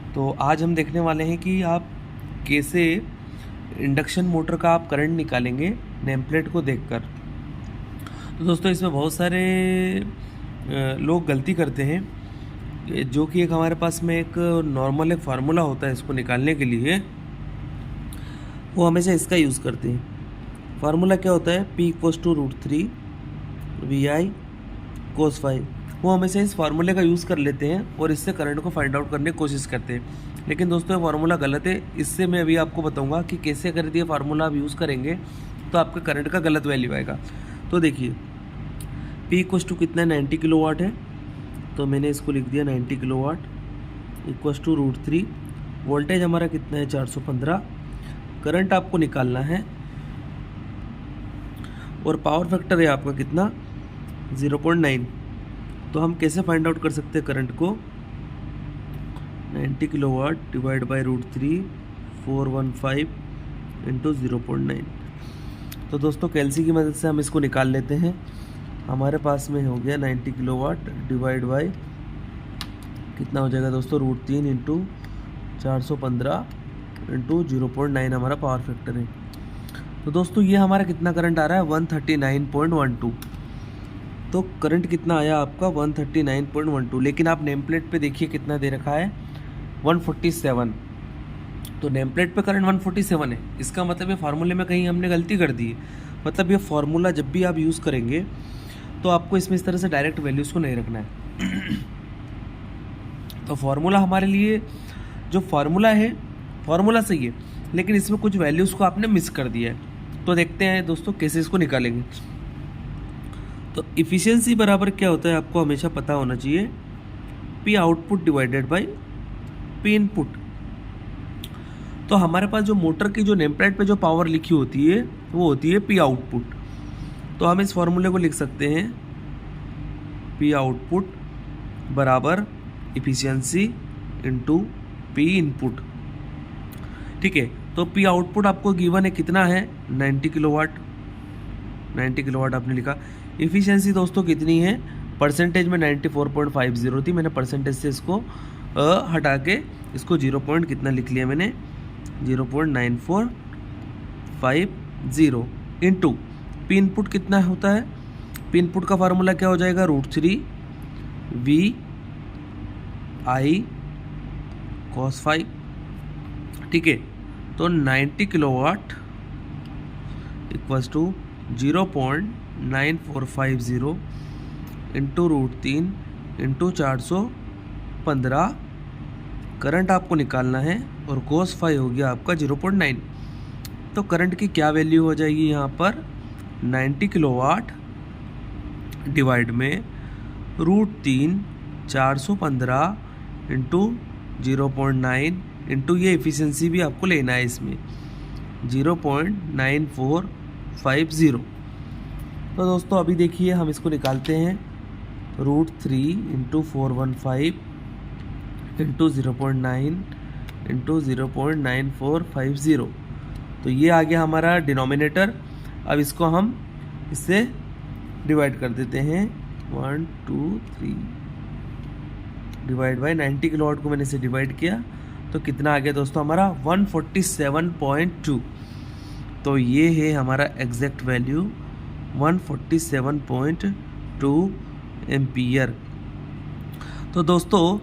तो आज हम देखने वाले हैं कि आप कैसे इंडक्शन मोटर का आप करंट निकालेंगे नेम प्लेट को देखकर। तो दोस्तों इसमें बहुत सारे लोग गलती करते हैं, जो कि एक हमारे पास में एक नॉर्मल एक फार्मूला होता है इसको निकालने के लिए, वो हमेशा इसका यूज़ करते हैं। फार्मूला क्या होता है? P=√3 VI cos phi। वो हमेशा इस फार्मूले का यूज़ कर लेते हैं और इससे करंट को फाइंड आउट करने की कोशिश करते हैं, लेकिन दोस्तों ये फार्मूला गलत है। इससे मैं अभी आपको बताऊंगा कि कैसे अगर ये फार्मूला आप यूज़ करेंगे तो आपके करंट का गलत वैल्यू आएगा। तो देखिए P कितना 90 किलोवाट है, तो मैंने इसको लिख दिया 90 किलोवाट =√3। वोल्टेज हमारा कितना है 415। करंट आपको निकालना है और पावर फैक्टर है आपका कितना 0.9। तो हम कैसे फाइंड आउट कर सकते हैं करंट को? 90 किलोवाट डिवाइड बाई √3 415 इंटू 0.9। तो दोस्तों कैलसी की मदद से हम इसको निकाल लेते हैं। हमारे पास में हो गया 90 किलोवाट डिवाइड बाई कितना हो जाएगा दोस्तों √3 इंटू 415 इंटू 0.9 हमारा पावर फैक्टर है। तो दोस्तों ये हमारा कितना करंट आ रहा है 139.12। तो करंट कितना आया आपका 139.12, लेकिन आप नेम प्लेट पे देखिए कितना दे रखा है 147। तो नेम प्लेट पे करंट 147 है, इसका मतलब ये फार्मूले में कहीं हमने गलती कर दी है। मतलब ये फार्मूला जब भी आप यूज़ करेंगे तो आपको इसमें इस तरह से डायरेक्ट वैल्यूज़ को नहीं रखना है। तो फार्मूला हमारे लिए जो फार्मूला है फार्मूला सही है, लेकिन इसमें कुछ वैल्यूज़ को आपने मिस कर दिया है। तो देखते हैं दोस्तों कैसे इसको निकालेंगे। तो इफ़िशियंसी बराबर क्या होता है आपको हमेशा पता होना चाहिए, P output divided by P input. तो हमारे पास जो मोटर की जो नेम प्लेट पे जो पावर लिखी होती है वो होती है P आउटपुट। तो हम इस फॉर्मूले को लिख सकते हैं P आउटपुट बराबर इफ़िशियंसी इंटू P इनपुट। ठीक है, तो P आउटपुट आपको गिवन है कितना है 90 किलोवाट। 90 किलोवाट आपने लिखा। इफ़िशियंसी दोस्तों कितनी है? परसेंटेज में 94.50 थी, मैंने परसेंटेज से इसको हटा के इसको 0 पॉइंट कितना लिख लिया मैंने 0.9450 इंटू P इनपुट कितना होता है? P इनपुट का फार्मूला क्या हो जाएगा √3 VI cos phi। ठीक है, तो 90 किलोवाट = 0.9450 इंटू √3 इंटू 415 करंट आपको निकालना है और cos phi हो गया आपका 0.9। तो करंट की क्या वैल्यू हो जाएगी यहाँ पर 90 किलोवाट डिवाइड में √3 415 इंटू 0.9 इंटू ये एफिशिएंसी भी आपको लेना है इसमें 0.9450। तो दोस्तों अभी देखिए हम इसको निकालते हैं √3 इंटू 415 इंटू 0.9 इंटू 0.9450। तो ये आ गया हमारा डिनोमिनेटर। अब इसको हम इससे डिवाइड कर देते हैं 1 2 3 डिवाइड बाई 90 किलोवाट को मैंने इसे डिवाइड किया तो कितना आ गया दोस्तों हमारा 147.2। तो ये है हमारा एग्जैक्ट वैल्यू 147.2 एम्पियर। तो दोस्तों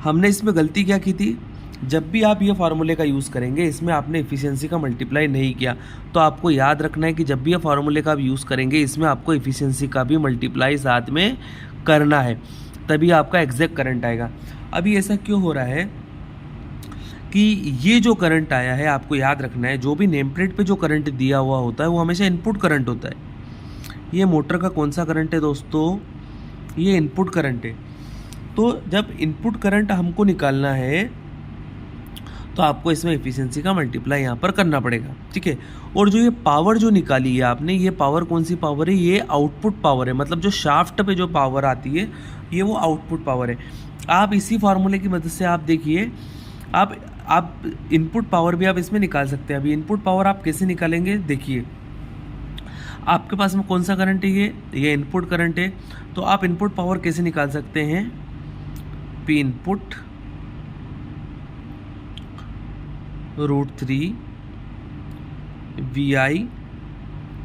हमने इसमें गलती क्या की थी? जब भी आप ये फार्मूले का यूज़ करेंगे इसमें आपने एफिशिएंसी का मल्टीप्लाई नहीं किया। तो आपको याद रखना है कि जब भी ये फार्मूले का आप यूज़ करेंगे इसमें आपको एफिशिएंसी का भी मल्टीप्लाई साथ में करना है, तभी आपका एग्जैक्ट करंट आएगा। अभी ऐसा क्यों हो रहा है कि ये जो करंट आया है आपको याद रखना है, जो भी नेम प्लेट पे जो करंट दिया हुआ होता है वो हमेशा इनपुट करंट होता है। ये मोटर का कौन सा करंट है दोस्तों? ये इनपुट करंट है। तो जब इनपुट करंट हमको निकालना है तो आपको इसमें एफिशिएंसी का मल्टीप्लाई यहाँ पर करना पड़ेगा। ठीक है, और जो ये पावर जो निकाली है आपने, ये पावर कौन सी पावर है? ये आउटपुट पावर है। मतलब जो शाफ्ट पे जो पावर आती है ये वो आउटपुट पावर है। आप इसी फार्मूले की मदद से आप देखिए आप इनपुट पावर भी आप इसमें निकाल सकते हैं। अभी इनपुट पावर आप कैसे निकालेंगे देखिए, आपके पास में कौन सा करंट है? ये इनपुट करंट है। तो आप इनपुट पावर कैसे निकाल सकते हैं? P इनपुट √3 VI,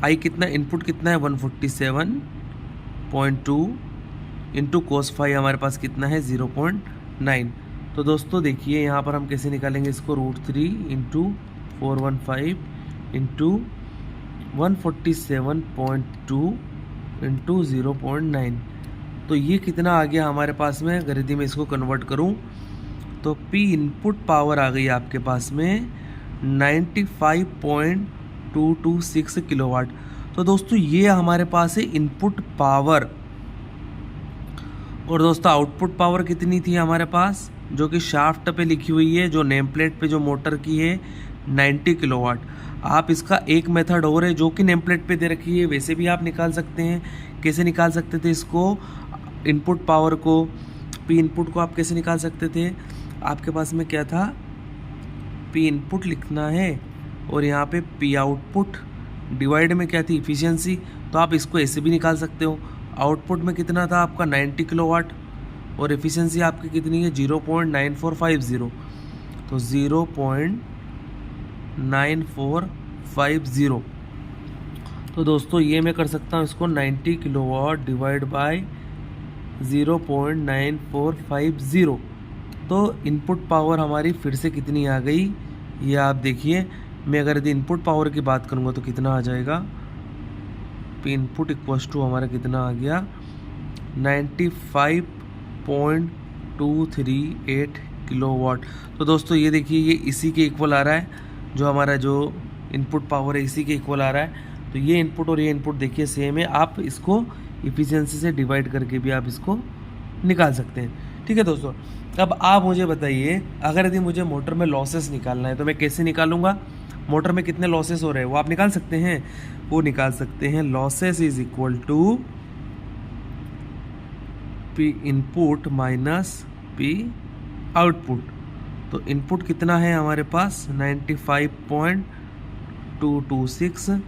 आई कितना, इनपुट कितना है 147.2 इंटू cos फाई हमारे पास कितना है 0.9। तो दोस्तों देखिए यहाँ पर हम कैसे निकालेंगे इसको, √3 इंटू 415 इंटू 147.2 इंटू 0.9। तो ये कितना आ गया हमारे पास में, अगर यदि मैं इसको कन्वर्ट करूँ तो P इनपुट पावर आ गई आपके पास में 95.226 किलोवाट। तो दोस्तों ये हमारे पास है इनपुट पावर। और दोस्तों आउटपुट पावर कितनी थी हमारे पास, जो कि शाफ्ट पे लिखी हुई है, जो नेम प्लेट पे जो मोटर की है 90 किलोवाट। आप इसका एक मेथड और है जो कि नेम प्लेट पे दे रखी है, वैसे भी आप निकाल सकते हैं। कैसे निकाल सकते थे इसको, इनपुट पावर को, पी इनपुट को आप कैसे निकाल सकते थे, आपके पास में क्या था, पी इनपुट लिखना है और यहाँ पे पी आउटपुट डिवाइड में क्या थी, इफिशियंसी। तो आप इसको ऐसे भी निकाल सकते हो। आउटपुट में कितना था आपका 90 किलोवाट और एफिशिएंसी आपकी कितनी है 0.9450। तो 0.9450। तो दोस्तों ये मैं कर सकता हूँ इसको 90 किलोवाट डिवाइड बाय 0.9450। तो इनपुट पावर हमारी फिर से कितनी आ गई, ये आप देखिए। मैं अगर यदि इनपुट पावर की बात करूँगा तो कितना आ जाएगा, पी इनपुट इक्वल्स टू हमारा कितना आ गया 95.238 किलोवाट। तो दोस्तों ये देखिए ये इसी के इक्वल आ रहा है, जो हमारा जो इनपुट पावर है इसी के इक्वल आ रहा है। तो ये इनपुट और ये इनपुट देखिए सेम है, आप इसको इफिशियंसी से डिवाइड करके भी आप इसको निकाल सकते हैं। ठीक है दोस्तों, अब आप मुझे बताइए, अगर यदि मुझे मोटर में लॉसेस निकालना है तो मैं कैसे निकालूंगा, मोटर में कितने लॉसेस हो रहे हैं वो आप निकाल सकते हैं। वो निकाल सकते हैं, losses is equal to P input minus P output. तो इनपुट कितना है हमारे पास 95.226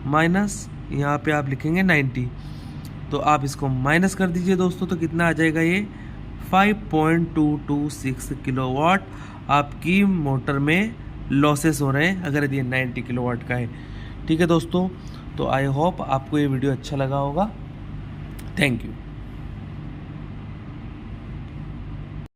माइनस यहाँ पे आप लिखेंगे 90। तो आप इसको माइनस कर दीजिए दोस्तों, तो कितना आ जाएगा ये 5.226 किलोवाट आपकी मोटर में लॉसेस हो रहे हैं, अगर यदि 90 किलोवाट का है। ठीक है दोस्तों, तो आई होप आपको ये वीडियो अच्छा लगा होगा। Thank you.